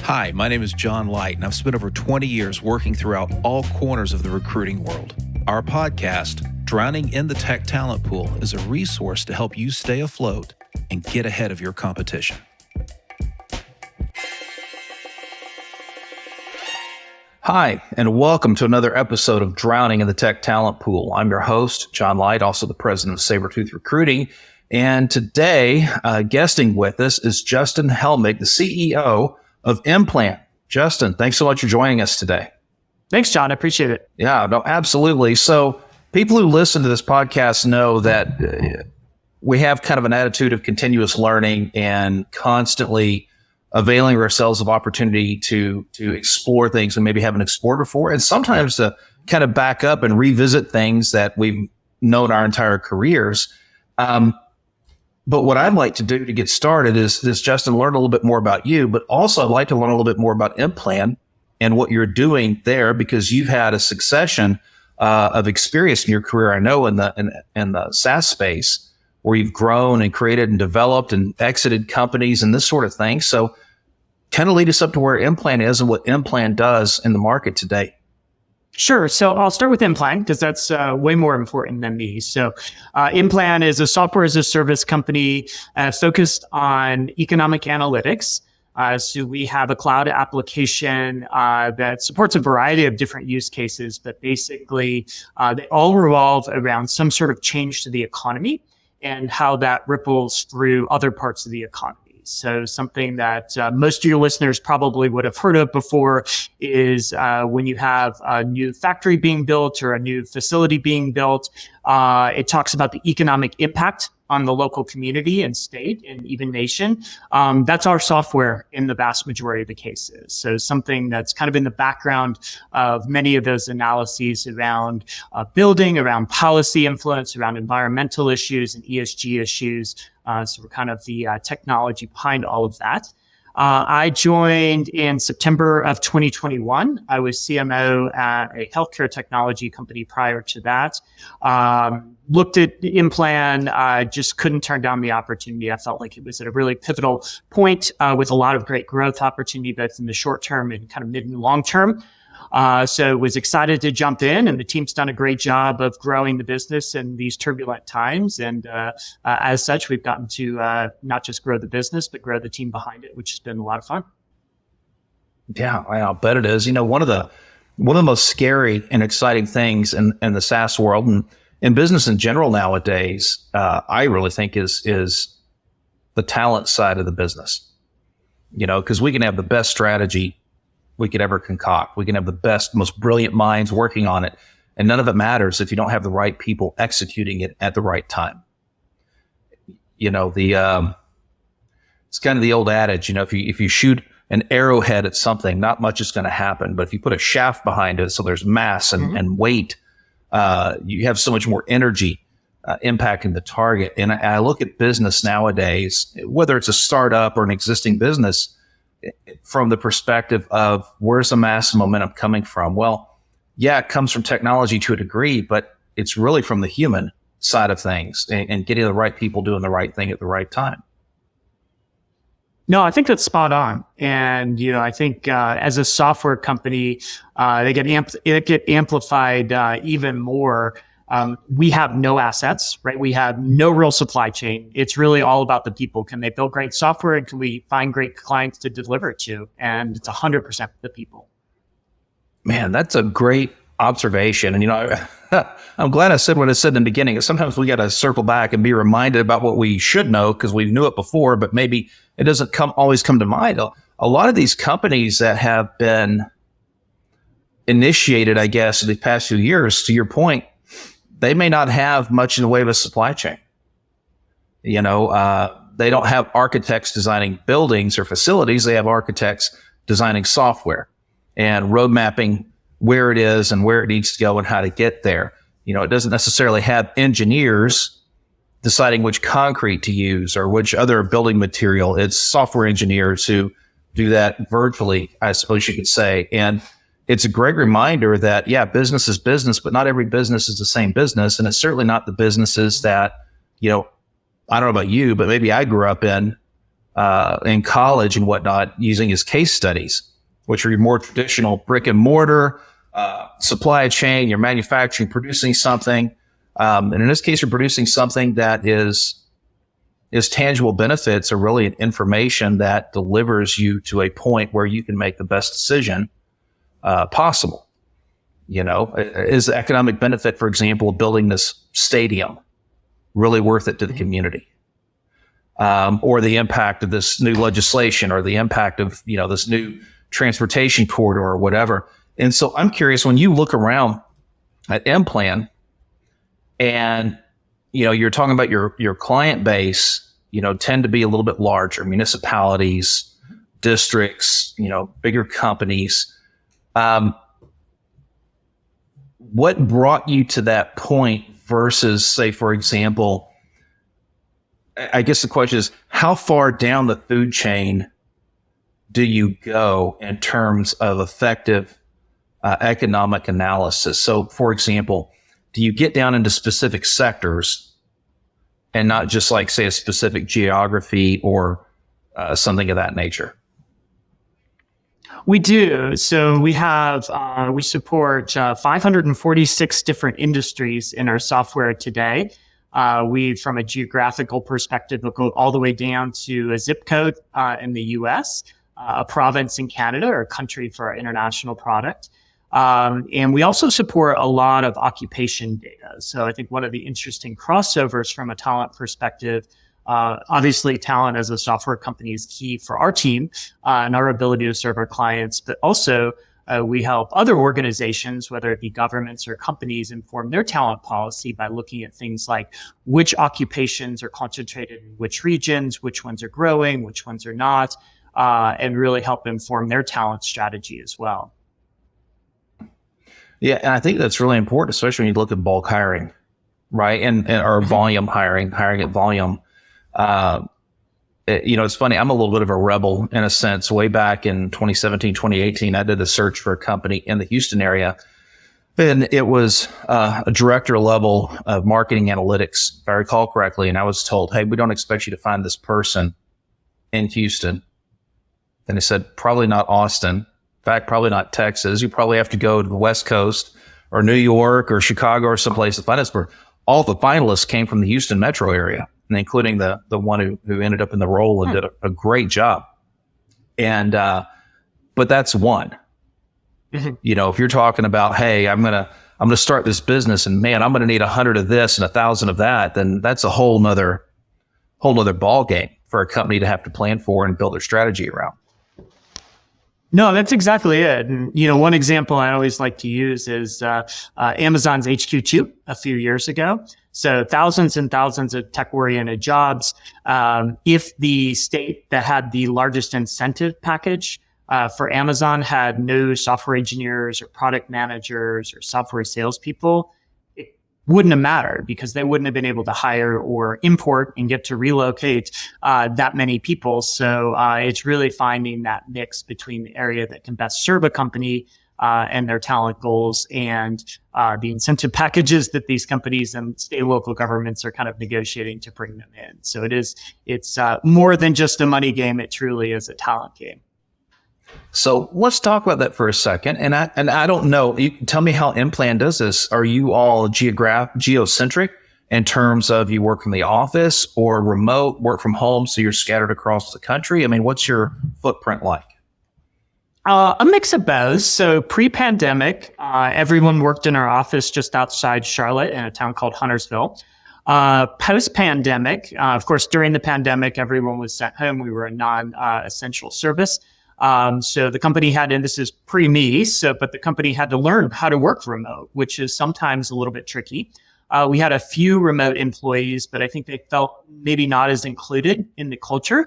Hi, my name is John Light, and I've spent over 20 years working throughout all corners of the recruiting world. Our podcast, Drowning in the Tech Talent Pool, is a resource to help you stay afloat and get ahead of your competition. Hi, and welcome to another episode of Drowning in the Tech Talent Pool. I'm your host, John Light, also the president of Sabretooth Recruiting. And today, guesting with us is Justin Helmig, the CEO of Implant. Justin, thanks so much for joining us today. Thanks, John. I appreciate it. Yeah, no, absolutely. So people who listen to this podcast know that we have kind of an attitude of continuous learning and constantly availing ourselves of opportunity to explore things we maybe haven't explored before, and sometimes to kind of back up and revisit things that we've known our entire careers. But what I'd like to do to get started is Justin, learn a little bit more about you, but also I'd like to learn a little bit more about Implan and what you're doing there, because you've had a succession of experience in your career, I know, in the SaaS space, where you've grown and created and developed and exited companies and this sort of thing. So kind of lead us up to where Implan is and what Implan does in the market today. Sure. So I'll start with Implan because that's way more important than me. So Implan is a software as a service company focused on economic analytics. So we have a cloud application that supports a variety of different use cases, but basically they all revolve around some sort of change to the economy and how that ripples through other parts of the economy. So something that most of your listeners probably would have heard of before is when you have a new factory being built or a new facility being built, it talks about the economic impact on the local community and state and even nation. That's our software in the vast majority of the cases. So something that's kind of in the background of many of those analyses around building, around policy influence, around environmental issues and ESG issues. So we're kind of the technology behind all of that. I joined in September of 2021. I was CMO at a healthcare technology company prior to that. Looked at Implan, just couldn't turn down the opportunity. I felt like it was at a really pivotal point with a lot of great growth opportunity, both in the short term and kind of mid and long term. So was excited to jump in, and the team's done a great job of growing the business in these turbulent times. And as such, we've gotten to not just grow the business, but grow the team behind it, which has been a lot of fun. Yeah, I'll bet it is. You know, one of the most scary and exciting things in the SaaS world and in business in general nowadays, I really think is the talent side of the business. You know, because we can have the best strategy we could ever concoct. We can have the best, most brilliant minds working on it, and none of it matters if you don't have the right people executing it at the right time. You know, it's kind of the old adage, you know, if you shoot an arrowhead at something, not much is going to happen. But if you put a shaft behind it, so there's mass and weight, you have so much more energy impacting the target. And I look at business nowadays, whether it's a startup or an existing business, from the perspective of where's the mass and momentum coming from? Well, yeah, it comes from technology to a degree, but it's really from the human side of things and getting the right people doing the right thing at the right time. No, I think that's spot on. And, you know, I think as a software company, they get amplified even more. We have no assets, right? We have no real supply chain. It's really all about the people. Can they build great software, and can we find great clients to deliver it to? And it's 100% the people. Man, that's a great observation. And, you know, I'm glad I said what I said in the beginning. Sometimes we got to circle back and be reminded about what we should know because we knew it before, but maybe it doesn't always come to mind. A lot of these companies that have been initiated, I guess, in the past few years, to your point, they may not have much in the way of a supply chain. You know, they don't have architects designing buildings or facilities. They have architects designing software and road mapping where it is and where it needs to go and how to get there. You know, it doesn't necessarily have engineers deciding which concrete to use or which other building material. It's software engineers who do that virtually, I suppose you could say. And it's a great reminder that, yeah, business is business, but not every business is the same business. And it's certainly not the businesses that, you know, I don't know about you, but maybe I grew up in in college and whatnot, using as case studies, which are your more traditional brick and mortar supply chain. You're manufacturing, producing something, and in this case, you're producing something that is tangible benefits, or really information that delivers you to a point where you can make the best decision possible. Is the economic benefit, for example, of building this stadium really worth it to the community? Or the impact of this new legislation, or the impact of, this new transportation corridor or whatever. And so I'm curious, when you look around at Implan and, you're talking about your client base, tend to be a little bit larger, municipalities, districts, bigger companies. What brought you to that point versus, say, for example, I guess the question is, how far down the food chain do you go in terms of effective economic analysis? So, for example, do you get down into specific sectors and not just like, say, a specific geography or something of that nature? We do. So we support 546 different industries in our software today. From a geographical perspective, we'll go all the way down to a zip code in the US, a province in Canada, or a country for our international product. And we also support a lot of occupation data. So I think one of the interesting crossovers from a talent perspective, obviously talent as a software company is key for our team and our ability to serve our clients, but also we help other organizations, whether it be governments or companies, inform their talent policy by looking at things like which occupations are concentrated in which regions, which ones are growing, which ones are not, and really help inform their talent strategy as well. Yeah, and I think that's really important, especially when you look at bulk hiring, right? And or volume hiring at volume. It's funny. I'm a little bit of a rebel in a sense. Way back in 2017, 2018, I did a search for a company in the Houston area, and it was a director level of marketing analytics, if I recall correctly. And I was told, "Hey, we don't expect you to find this person in Houston." And they said, "Probably not Austin. In fact, probably not Texas. You probably have to go to the West Coast or New York or Chicago or someplace to find us." Where all the finalists came from the Houston metro area, and including the one who ended up in the role and did a great job. And but that's one. If you're talking about, hey, I'm gonna start this business, and man, I'm gonna need 100 of this and 1,000 of that, then that's a whole nother ball game for a company to have to plan for and build their strategy around. No, that's exactly it. And, one example I always like to use is Amazon's HQ2 a few years ago. So thousands and thousands of tech-oriented jobs. If the state that had the largest incentive package for Amazon had no software engineers or product managers or software salespeople, it wouldn't have mattered because they wouldn't have been able to hire or import and get to relocate that many people. So it's really finding that mix between the area that can best serve a company and their talent goals and the incentive packages that these companies and state and local governments are kind of negotiating to bring them in. So it's more than just a money game. It truly is a talent game. So let's talk about that for a second. And I don't know, you can tell me how Implan does this. Are you all geocentric in terms of you work from the office or remote, work from home, so you're scattered across the country? I mean, what's your footprint like? A mix of both. So pre-pandemic, everyone worked in our office just outside Charlotte in a town called Huntersville. Post-pandemic, of course, during the pandemic, everyone was sent home. We were a non-essential service. So the company had, and this is pre-me, but the company had to learn how to work remote, which is sometimes a little bit tricky. We had a few remote employees, but I think they felt maybe not as included in the culture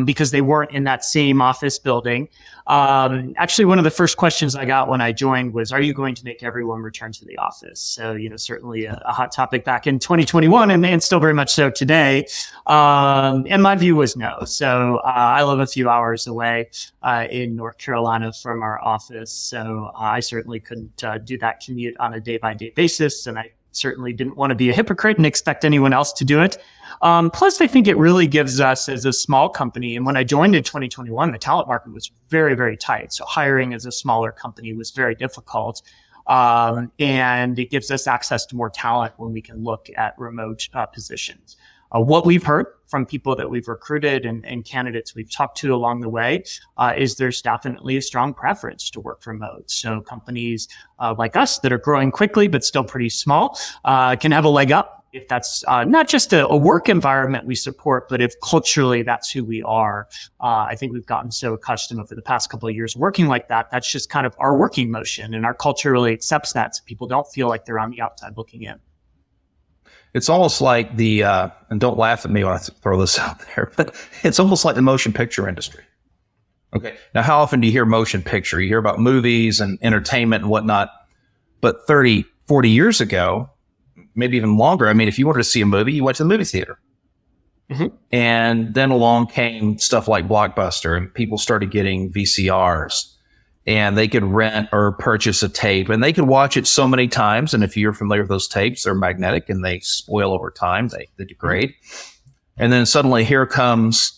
because they weren't in that same office building. Actually, one of the first questions I got when I joined was, "Are you going to make everyone return to the office?" So, certainly a hot topic back in 2021 and still very much so today. And my view was no. So I live a few hours away in North Carolina from our office. So I certainly couldn't do that commute on a day-by-day basis. And I certainly didn't want to be a hypocrite and expect anyone else to do it. Plus, I think it really gives us as a small company. And when I joined in 2021, the talent market was very, very tight. So hiring as a smaller company was very difficult. And it gives us access to more talent when we can look at remote positions. What we've heard from people that we've recruited and candidates we've talked to along the way is there's definitely a strong preference to work remote. So companies like us that are growing quickly but still pretty small can have a leg up if that's not just a work environment we support, but if culturally that's who we are. I think we've gotten so accustomed over the past couple of years working like that. That's just kind of our working motion, and our culture really accepts that, so people don't feel like they're on the outside looking in. It's almost like and don't laugh at me when I throw this out there, but it's almost like the motion picture industry. Okay. Now, how often do you hear motion picture? You hear about movies and entertainment and whatnot, but 30, 40 years ago, maybe even longer. I mean, if you wanted to see a movie, you went to the movie theater. Mm-hmm. And then along came stuff like Blockbuster, and people started getting VCRs, and they could rent or purchase a tape, and they could watch it so many times. And if you're familiar with those tapes, they're magnetic and they spoil over time. They degrade. And then suddenly here comes,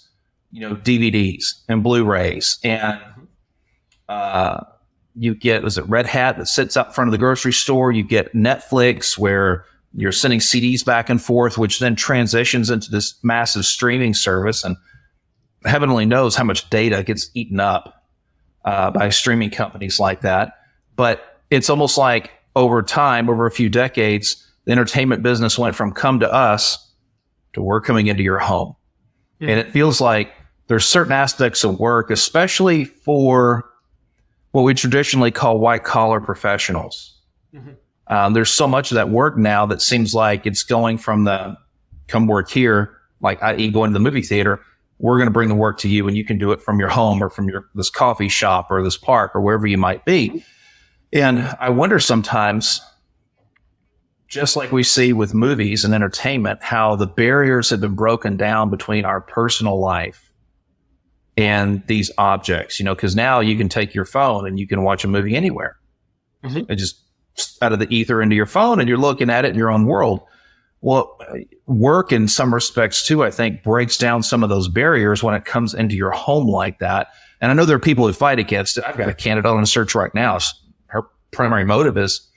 DVDs and Blu-rays, and you get, was it Red Hat that sits out front of the grocery store? You get Netflix, where you're sending CDs back and forth, which then transitions into this massive streaming service. And heaven only knows how much data gets eaten up by streaming companies like that. But it's almost like over time, over a few decades, the entertainment business went from come to us to we're coming into your home. Yeah. And it feels like there's certain aspects of work, especially for what we traditionally call white collar professionals. Mm-hmm. There's so much of that work now that seems like it's going from the come work here, like i.e. going to the movie theater. We're going to bring the work to you, and you can do it from your home or from this coffee shop or this park or wherever you might be. And I wonder sometimes, just like we see with movies and entertainment, how the barriers have been broken down between our personal life and these objects, because now you can take your phone and you can watch a movie anywhere. Mm-hmm. It just out of the ether into your phone, and you're looking at it in your own world. Well, work in some respects too, I think, breaks down some of those barriers when it comes into your home like that. And I know there are people who fight against it. I've got a candidate on a search right now. Her primary motive is,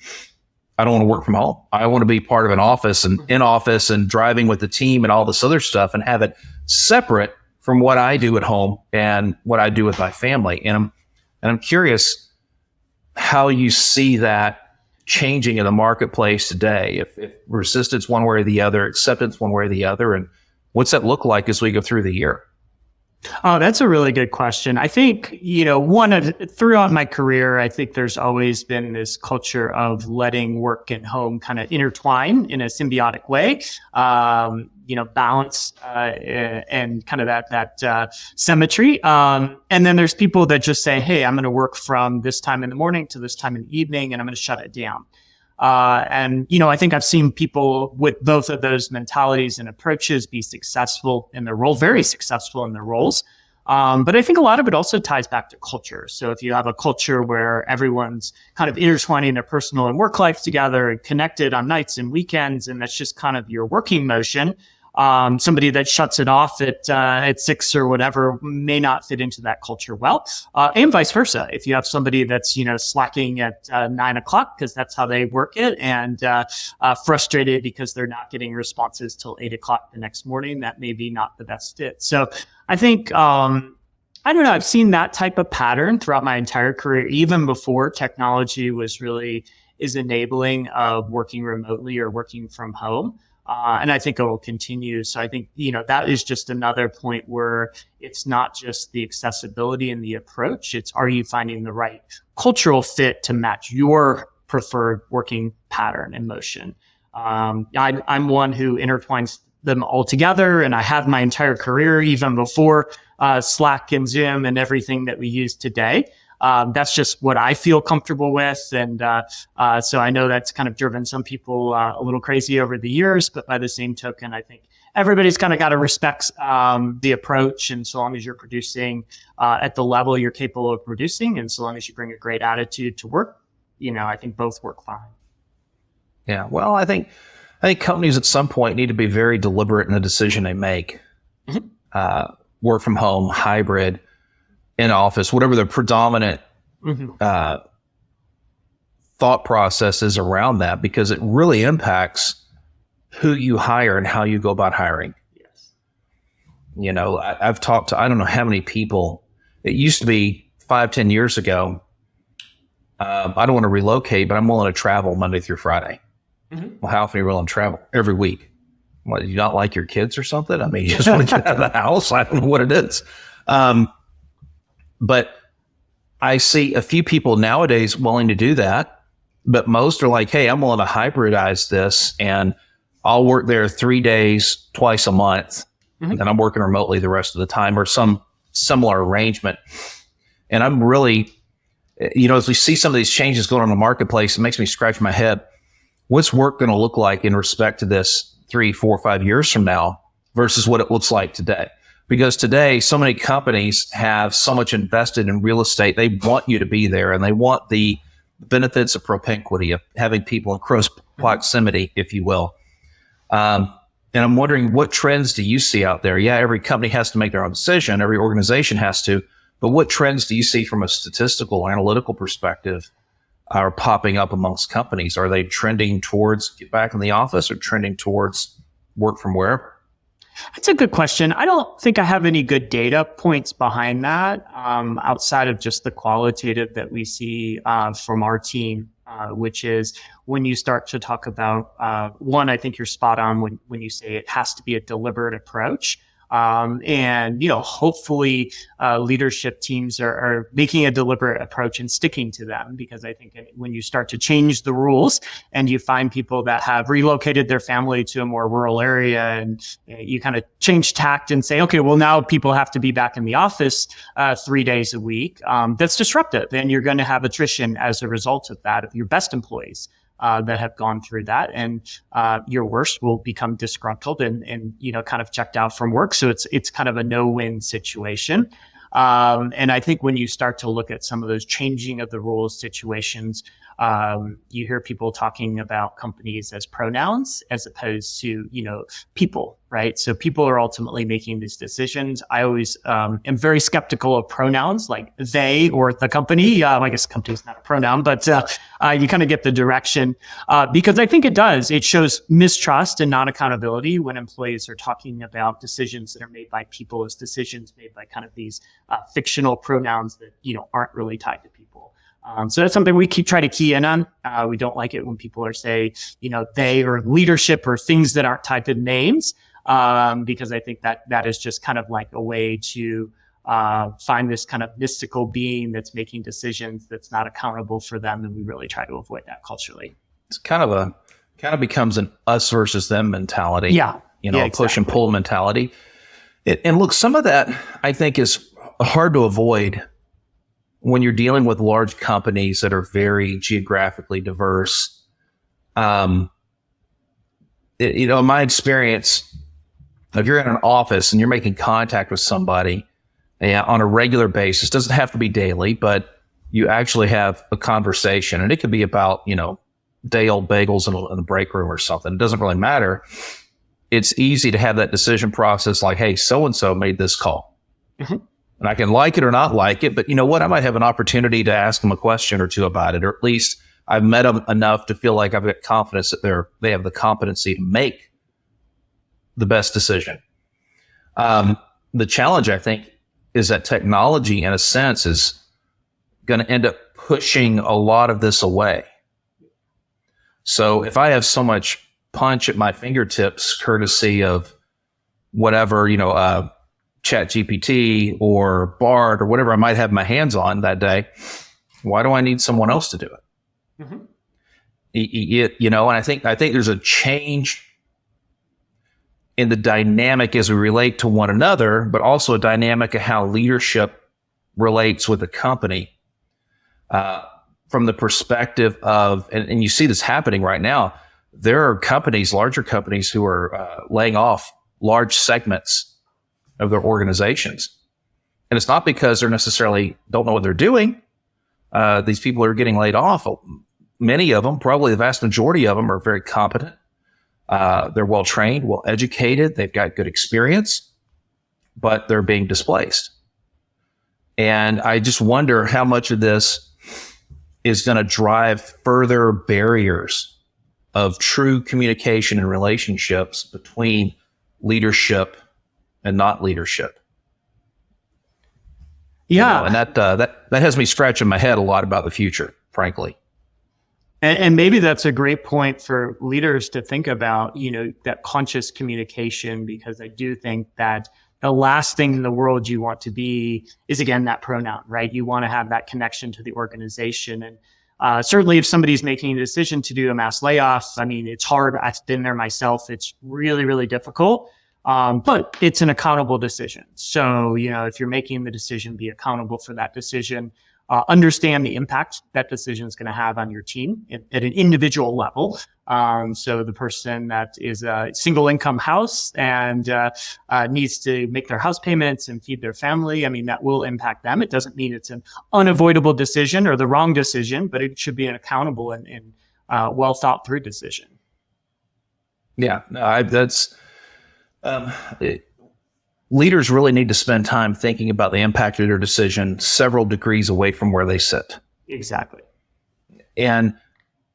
I don't want to work from home. I want to be part of an office and in office and driving with the team and all this other stuff, and have it separate from what I do at home and what I do with my family. And I'm curious how you see that changing in the marketplace today, if resistance one way or the other, acceptance one way or the other, and what's that look like as we go through the year? Oh, that's a really good question. I think, throughout my career, I think there's always been this culture of letting work and home kind of intertwine in a symbiotic way. Balance and kind of that symmetry. And then there's people that just say, hey, I'm going to work from this time in the morning to this time in the evening, and I'm going to shut it down. I think I've seen people with both of those mentalities and approaches be successful in their role, very successful in their roles. But I think a lot of it also ties back to culture. So if you have a culture where everyone's kind of intertwining their personal and work life together and connected on nights and weekends, and that's just kind of your working motion, somebody that shuts it off at 6 or whatever may not fit into that culture well, and vice versa. If you have somebody that's slacking at 9 o'clock because that's how they work it, and frustrated because they're not getting responses till 8 o'clock the next morning, that may be not the best fit. So I think I don't know. I've seen that type of pattern throughout my entire career, even before technology is enabling of working remotely or working from home. And I think it will continue. So I think, that is just another point where it's not just the accessibility and the approach. It's, are you finding the right cultural fit to match your preferred working pattern and motion? I'm one who intertwines them all together, and I have my entire career, even before Slack and Zoom and everything that we use today. That's just what I feel comfortable with. And so I know that's kind of driven some people a little crazy over the years, but by the same token, I think everybody's kind of got to respect the approach. And so long as you're producing at the level you're capable of producing, and so long as you bring a great attitude to work, I think both work fine. Yeah, well, I think I think companies at some point need to be very deliberate in the decision they make. Work from home, hybrid, in office, whatever the predominant thought process is around that, because it really impacts who you hire and how you go about hiring. Yes. You know, I've talked to, I don't know how many people. It used to be 5-10 years ago. I don't want to relocate, but I'm willing to travel Monday through Friday. Well, how often are you willing to travel? Every week. What, do you not like your kids or something? I mean, you just want to get out of the house. I don't know what it is. But I see a few people nowadays willing to do that, but most are like, hey, I'm willing to hybridize this, and I'll work there 3 days, twice a month, and I'm working remotely the rest of the time, or some similar arrangement. And I'm really, you know, as we see some of these changes going on in the marketplace, it makes me scratch my head. What's work going to look like in respect to this 3, 4, 5 years from now versus what it looks like today? Because today, so many companies have so much invested in real estate. They want you to be there, and they want the benefits of propinquity, of having people in close proximity, if you will. And I'm wondering, what trends do you see out there? Yeah, every company has to make their own decision. Every organization has to. But what trends do you see from a statistical, analytical perspective are popping up amongst companies? Are they trending towards get back in the office, or trending towards work from wherever? That's a good question. I don't think I have any good data points behind that, outside of just the qualitative that we see from our team, which is when you start to talk about, one, I think you're spot on when you say it has to be a deliberate approach. And, you know, hopefully leadership teams are making a deliberate approach and sticking to them, because I think when you start to change the rules and you find people that have relocated their family to a more rural area, and you kind of change tact and say, okay, well, now people have to be back in the office 3 days a week, that's disruptive. And you're going to have attrition as a result of that, of your best employees that have gone through that, and your worst will become disgruntled and you know, kind of checked out from work. So it's kind of a no-win situation. And I think when you start to look at some of those changing of the rules situations, you hear people talking about companies as pronouns as opposed to, you know, people, right? So people are ultimately making these decisions. I always am very skeptical of pronouns like they or the company. I guess company is not a pronoun, but you kind of get the direction, because I think it shows mistrust and non-accountability when employees are talking about decisions that are made by people as decisions made by kind of these fictional pronouns that, you know, aren't really tied to people. So that's something we try to key in on. We don't like it when people are say, you know, they or leadership or things that aren't tied to names, because I think that is just kind of like a way to find this kind of mystical being that's making decisions that's not accountable for them, and we really try to avoid that culturally. It's kind of becomes an us versus them mentality. Yeah, you know, exactly. Push and pull mentality. And look, some of that I think is hard to avoid when you're dealing with large companies that are very geographically diverse. You know, in my experience, if you're in an office and you're making contact with somebody on a regular basis, doesn't have to be daily, but you actually have a conversation, and it could be about, you know, day-old bagels in the break room or something. It doesn't really matter. It's easy to have that decision process like, hey, so-and-so made this call. And I can like it or not like it, but you know what? I might have an opportunity to ask them a question or two about it, or at least I've met them enough to feel like I've got confidence that they have the competency to make the best decision. The challenge, I think, is that technology, in a sense, is going to end up pushing a lot of this away. So if I have so much punch at my fingertips, courtesy of whatever, you know, ChatGPT or Bard or whatever I might have my hands on that day, why do I need someone else to do it? You know, and I think there's a change in the dynamic as we relate to one another, but also a dynamic of how leadership relates with the company, from the perspective of, and you see this happening right now. There are companies, larger companies, who are laying off large segments of their organizations. And it's not because they're necessarily don't know what they're doing. These people are getting laid off. Many of them, probably the vast majority of them, are very competent. They're well trained, well educated, they've got good experience, but they're being displaced. And I just wonder how much of this is going to drive further barriers of true communication and relationships between leadership and not leadership. Yeah. And that has me scratching my head a lot about the future, frankly. And maybe that's a great point for leaders to think about, that conscious communication, because I do think that the last thing in the world you want to be is, again, that pronoun, right? You want to have that connection to the organization. And certainly if somebody's making a decision to do a mass layoff, I mean, it's hard. I've been there myself. It's really, really difficult. But it's an accountable decision. So, if you're making the decision, be accountable for that decision. Understand the impact that decision is going to have on your team at an individual level. So the person that is a single income house and needs to make their house payments and feed their family, I mean, that will impact them. It doesn't mean it's an unavoidable decision or the wrong decision, but it should be an accountable and well thought through decision. Yeah, leaders really need to spend time thinking about the impact of their decision several degrees away from where they sit. Exactly. And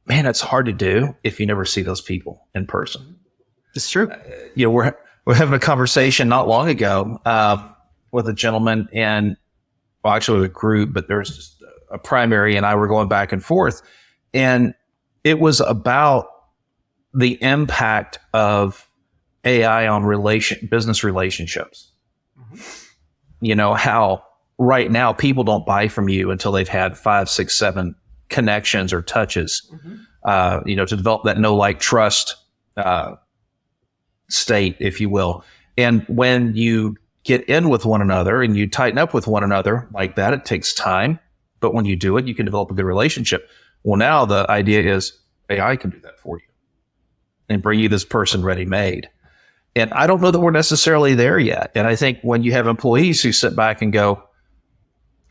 man, it's hard to do if you never see those people in person. It's true. We're having a conversation not long ago with a gentleman, and actually with a group, but there's just a primary and I were going back and forth, and it was about the impact of AI on business relationships. Mm-hmm. How right now people don't buy from you until they've had 5, 6, 7 connections or touches, mm-hmm. To develop that know, like, trust state, if you will. And when you get in with one another and you tighten up with one another like that, it takes time. But when you do it, you can develop a good relationship. Well, now the idea is AI can do that for you and bring you this person ready-made. And I don't know that we're necessarily there yet. And I think when you have employees who sit back and go,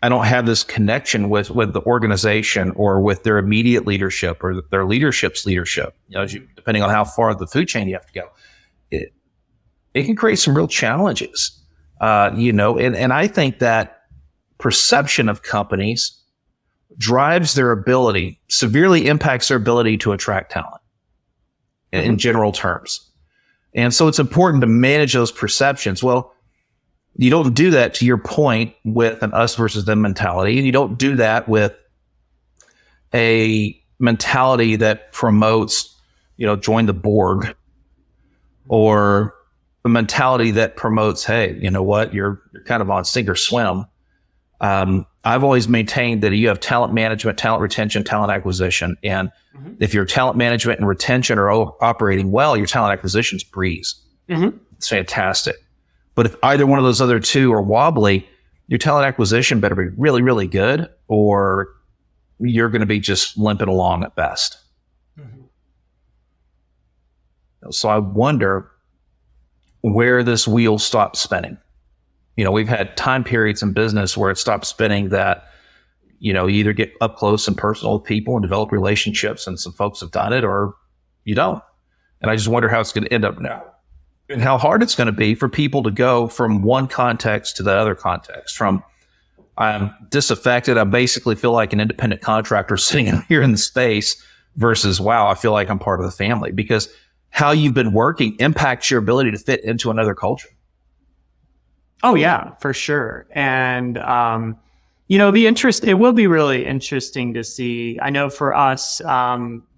I don't have this connection with the organization or with their immediate leadership or their leadership's leadership, depending on how far the food chain you have to go, it can create some real challenges, and I think that perception of companies drives their ability, severely impacts their ability to attract talent in general terms. And so it's important to manage those perceptions. Well, you don't do that, to your point, with an us versus them mentality. And you don't do that with a mentality that promotes, join the Borg, or a mentality that promotes, hey, you know what, you're kind of on sink or swim. I've always maintained that you have talent management, talent retention, talent acquisition. And if your talent management and retention are operating well, your talent acquisition's breeze. Mm-hmm. It's fantastic. But if either one of those other two are wobbly, your talent acquisition better be really, really good, or you're going to be just limping along at best. Mm-hmm. So I wonder where this wheel stops spinning. We've had time periods in business where it stops spinning that, you either get up close and personal with people and develop relationships, and some folks have done it, or you don't. And I just wonder how it's going to end up now, and how hard it's going to be for people to go from one context to the other context. From I'm disaffected, I basically feel like an independent contractor sitting here in the space, versus, wow, I feel like I'm part of the family, because how you've been working impacts your ability to fit into another culture. Oh yeah, for sure. And, it will be really interesting to see. I know for us,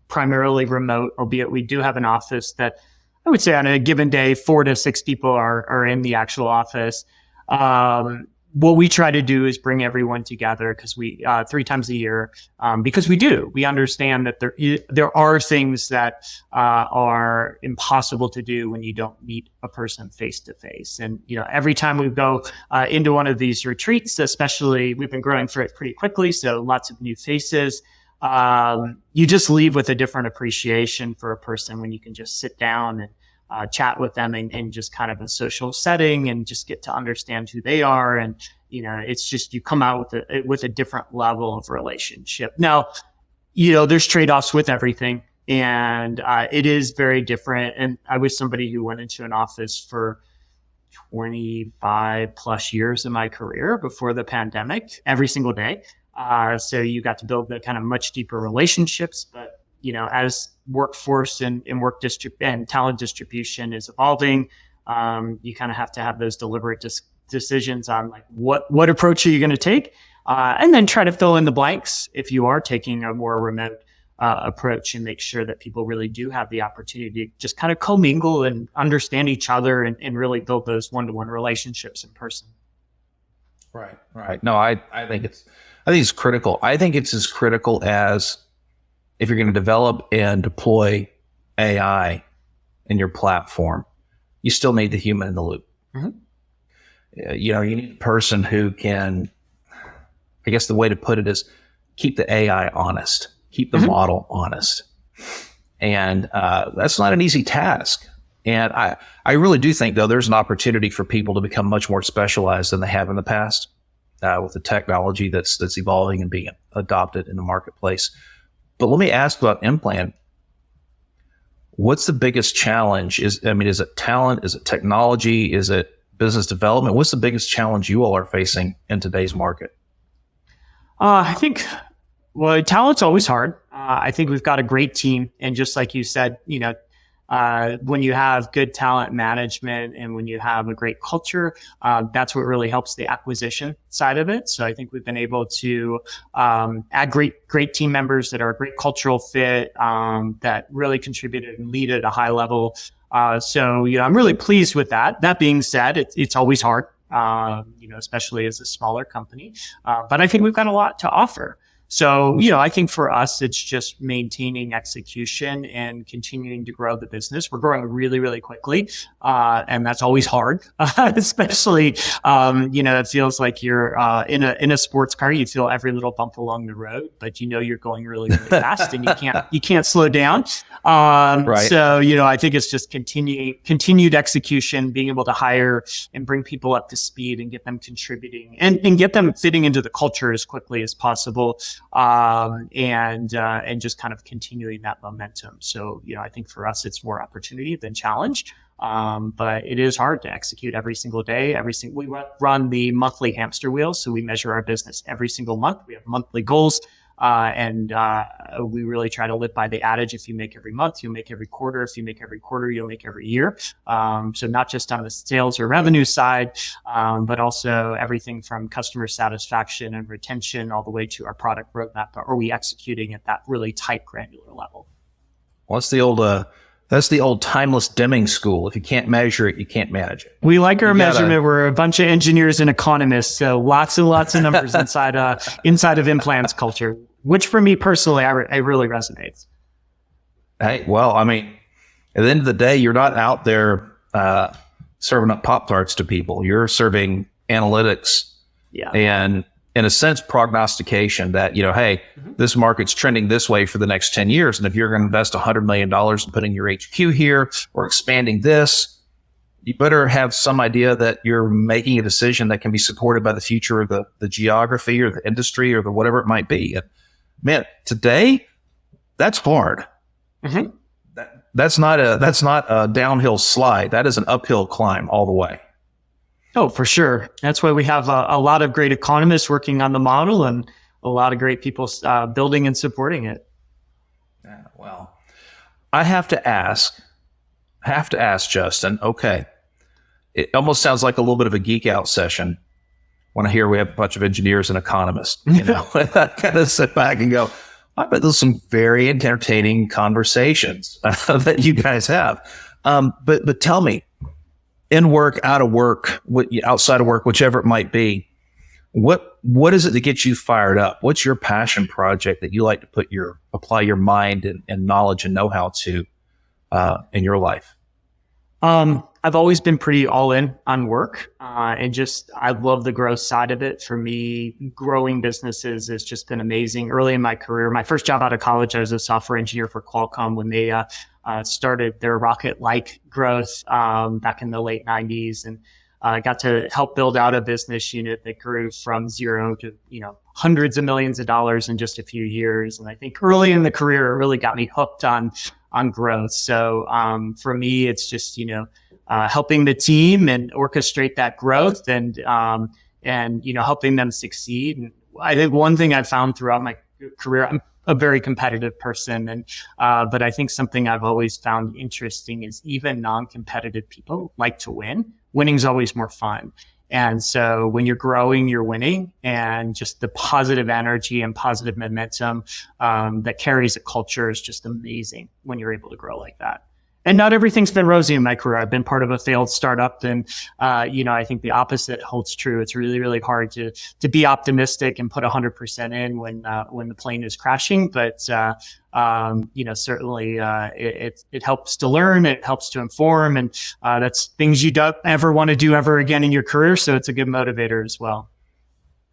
primarily remote, albeit we do have an office that I would say on a given day, 4 to 6 people are in the actual office. What we try to do is bring everyone together, because we 3 times a year, because we understand that there are things that are impossible to do when you don't meet a person face to face. And every time we go into one of these retreats, especially, we've been growing for it pretty quickly, so lots of new faces. You just leave with a different appreciation for a person when you can just sit down and chat with them in just kind of a social setting and just get to understand who they are. And, it's just, you come out with a different level of relationship. Now, there's trade-offs with everything. And it is very different. And I was somebody who went into an office for 25 plus years in my career before the pandemic, every single day. So you got to build the kind of much deeper relationships. But, as workforce and and talent distribution is evolving, you kind of have to have those deliberate decisions on like what approach are you going to take, and then try to fill in the blanks if you are taking a more remote approach, and make sure that people really do have the opportunity to just kind of commingle and understand each other and really build those one-to-one relationships in person. Right. Right. No, I think it's critical. I think it's as critical as if you're going to develop and deploy AI in your platform, you still need the human in the loop. Mm-hmm. You need a person who can, I guess the way to put it is keep the AI honest, keep the model honest. And that's not an easy task. And I really do think, though, there's an opportunity for people to become much more specialized than they have in the past with the technology that's evolving and being adopted in the marketplace. But let me ask about Implant. What's the biggest challenge? Is it talent? Is it technology? Is it business development? What's the biggest challenge you all are facing in today's market? I think, talent's always hard. I think we've got a great team. And just like you said, when you have good talent management and when you have a great culture, that's what really helps the acquisition side of it. So I think we've been able to add great team members that are a great cultural fit, that really contributed and lead at a high level. So I'm really pleased with that. That being said, it's always hard, especially as a smaller company. But I think we've got a lot to offer. So, I think for us, it's just maintaining execution and continuing to grow the business. We're growing really, really quickly. And that's always hard, especially, it feels like you're in a sports car. You feel every little bump along the road, but you're going really, really fast and you can't slow down. Right. So, I think it's just continued execution, being able to hire and bring people up to speed and get them contributing and get them fitting into the culture as quickly as possible. And just kind of continuing that momentum. So, I think for us, it's more opportunity than challenge. But it is hard to execute every single day. We run the monthly hamster wheel. So we measure our business every single month. We have monthly goals. And we really try to live by the adage, if you make every month, you'll make every quarter. If you make every quarter, you'll make every year. So not just on the sales or revenue side, but also everything from customer satisfaction and retention all the way to our product roadmap. Are we executing at that really tight, granular level? Well, that's the old timeless Deming school. If you can't measure it, you can't manage it. We like our measurement. We're a bunch of engineers and economists, so lots and lots of numbers inside of Implant's culture, which for me personally, I really resonates. Hey, well, at the end of the day, you're not out there serving up Pop-Tarts to people. You're serving analytics and, in a sense, prognostication that, hey, this market's trending this way for the next 10 years. And if you're going to invest $100 million in putting your HQ here or expanding this, you better have some idea that you're making a decision that can be supported by the future of the geography or the industry or the whatever it might be. And man, today, that's hard. Mm-hmm. That's not a downhill slide. That is an uphill climb all the way. Oh, for sure. That's why we have a lot of great economists working on the model and a lot of great people building and supporting it. Yeah, well, I have to ask, Justin, okay, it almost sounds like a little bit of a geek out session when I hear we have a bunch of engineers and economists. I kind of sit back and go, I bet there's some very entertaining conversations that you guys have. But tell me, in work, out of work, outside of work, whichever it might be, what is it that gets you fired up? What's your passion project that you like to apply your mind and knowledge and know-how to in your life? I've always been pretty all in on work, and I love the growth side of it. For me, growing businesses has just been amazing. Early in my career, my first job out of college, I was a software engineer for Qualcomm when they started their rocket-like growth back in the late 90s. And got to help build out a business unit that grew from zero to, hundreds of millions of dollars in just a few years. And I think early in the career, it really got me hooked on growth. So for me, it's just, helping the team and orchestrate that growth and helping them succeed. And I think one thing I've found throughout my career, I'm a very competitive person, and but I think something I've always found interesting is even non-competitive people like to win. Winning's always more fun. And so when you're growing, you're winning, and just the positive energy and positive momentum that carries a culture is just amazing when you're able to grow like that. And not everything's been rosy in my career. I've been part of a failed startup, and I think the opposite holds true. It's really, really hard to be optimistic and put 100% in when the plane is crashing. But certainly it helps to learn. It helps to inform, and that's things you don't ever want to do ever again in your career. So it's a good motivator as well.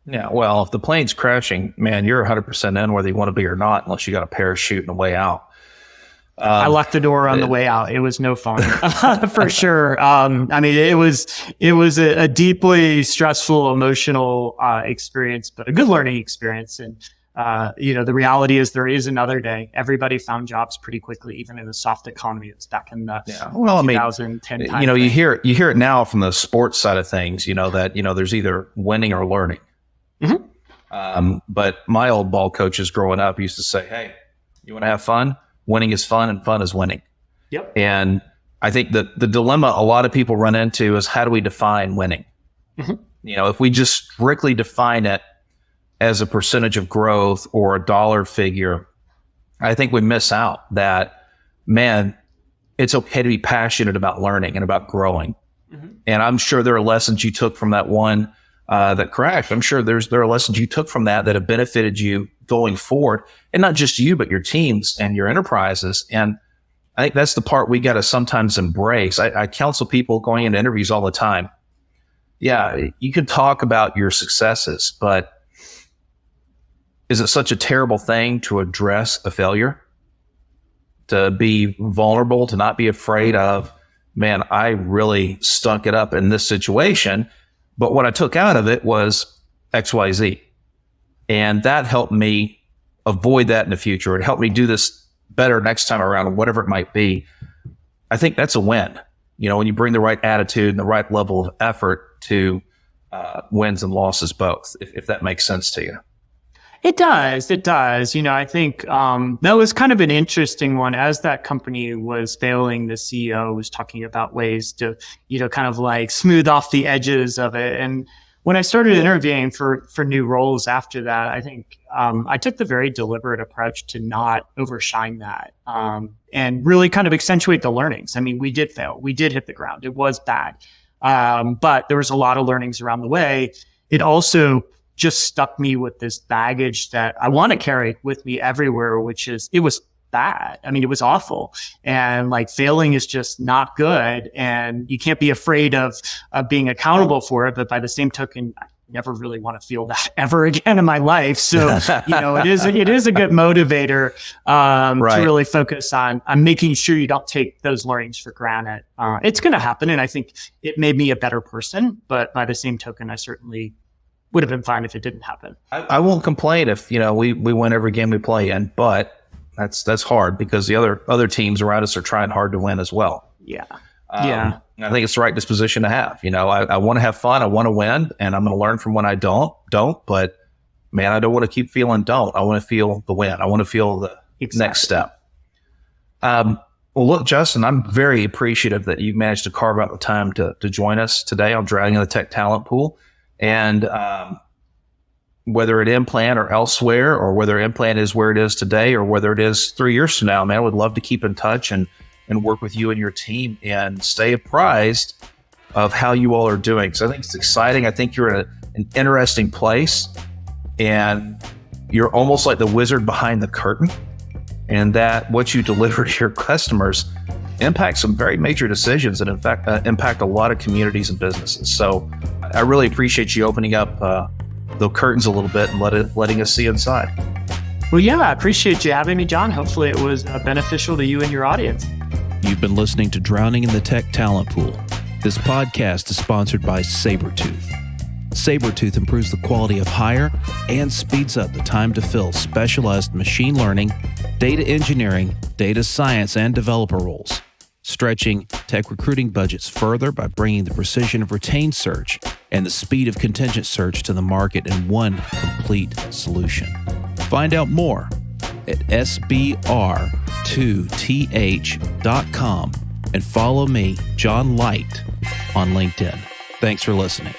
Yeah, well, if the plane's crashing, man, you're 100% in whether you want to be or not, unless you got a parachute and a way out. I locked the door on the way out. It was no fun for sure. It was a deeply stressful, emotional experience, but a good learning experience. And the reality is there is another day. Everybody found jobs pretty quickly, even in the soft economy. It was back in the 2010 time. You hear it now from the sports side of things. That there's either winning or learning. Mm-hmm. But my old ball coaches growing up used to say, "Hey, you want to have fun? Winning is fun, and fun is winning." Yep. And I think the dilemma a lot of people run into is, how do we define winning? Mm-hmm. If we just strictly define it as a percentage of growth or a dollar figure, I think we miss out that, man, it's okay to be passionate about learning and about growing. Mm-hmm. And I'm sure there are lessons you took from that one that crashed. I'm sure there are lessons you took from that have benefited you going forward, and not just you, but your teams and your enterprises. And I think that's the part we got to sometimes embrace. I counsel people going into interviews all the time. Yeah, you can talk about your successes, but is it such a terrible thing to address a failure? To be vulnerable, to not be afraid of, man, I really stunk it up in this situation, but what I took out of it was XYZ. And that helped me avoid that in the future. It helped me do this better next time around, whatever it might be. I think that's a win. When you bring the right attitude and the right level of effort to wins and losses both, if that makes sense to you. It does. I think that was kind of an interesting one. As that company was failing, the CEO was talking about ways to, kind of like smooth off the edges of it. And when I started interviewing for new roles after that, I think I took the very deliberate approach to not overshine that and really kind of accentuate the learnings. I mean, we did fail. We did hit the ground. It was bad. But there was a lot of learnings around the way. It also just stuck me with this baggage that I want to carry with me everywhere, which is it was bad. I mean, it was awful. And like failing is just not good. And you can't be afraid of being accountable for it. But by the same token, I never really want to feel that ever again in my life. So, it is a good motivator to really focus on making sure you don't take those learnings for granted. It's going to happen. And I think it made me a better person. But by the same token, I certainly would have been fine if it didn't happen. I won't complain if, we win every game we play in, but that's hard because the other teams around us are trying hard to win as well. Yeah. I think it's the right disposition to have. I want to have fun. I want to win, and I'm going to learn from when I don't, but man, I don't want to keep feeling don't. I want to feel the win. I want to feel the next step. Well, look, Justin, I'm very appreciative that you managed to carve out the time to join us today on Drowning in the Tech Talent Pool. And whether at Implant or elsewhere, or whether Implant is where it is today, or whether it is 3 years from now, man, I would love to keep in touch and work with you and your team and stay apprised of how you all are doing. So I think it's exciting. I think you're in an interesting place, and you're almost like the wizard behind the curtain, and that what you deliver to your customers impacts some very major decisions and in fact impact a lot of communities and businesses. So I really appreciate you opening up the curtains a little bit and letting us see inside. Well, yeah, I appreciate you having me, John. Hopefully it was beneficial to you and your audience. You've been listening to Drowning in the Tech Talent Pool. This podcast is sponsored by Sabretooth. Sabretooth improves the quality of hire and speeds up the time to fill specialized machine learning, data engineering, data science, and developer roles, stretching tech recruiting budgets further by bringing the precision of retained search and the speed of contingent search to the market in one complete solution. Find out more at sbr2th.com and follow me, John Light, on LinkedIn. Thanks for listening.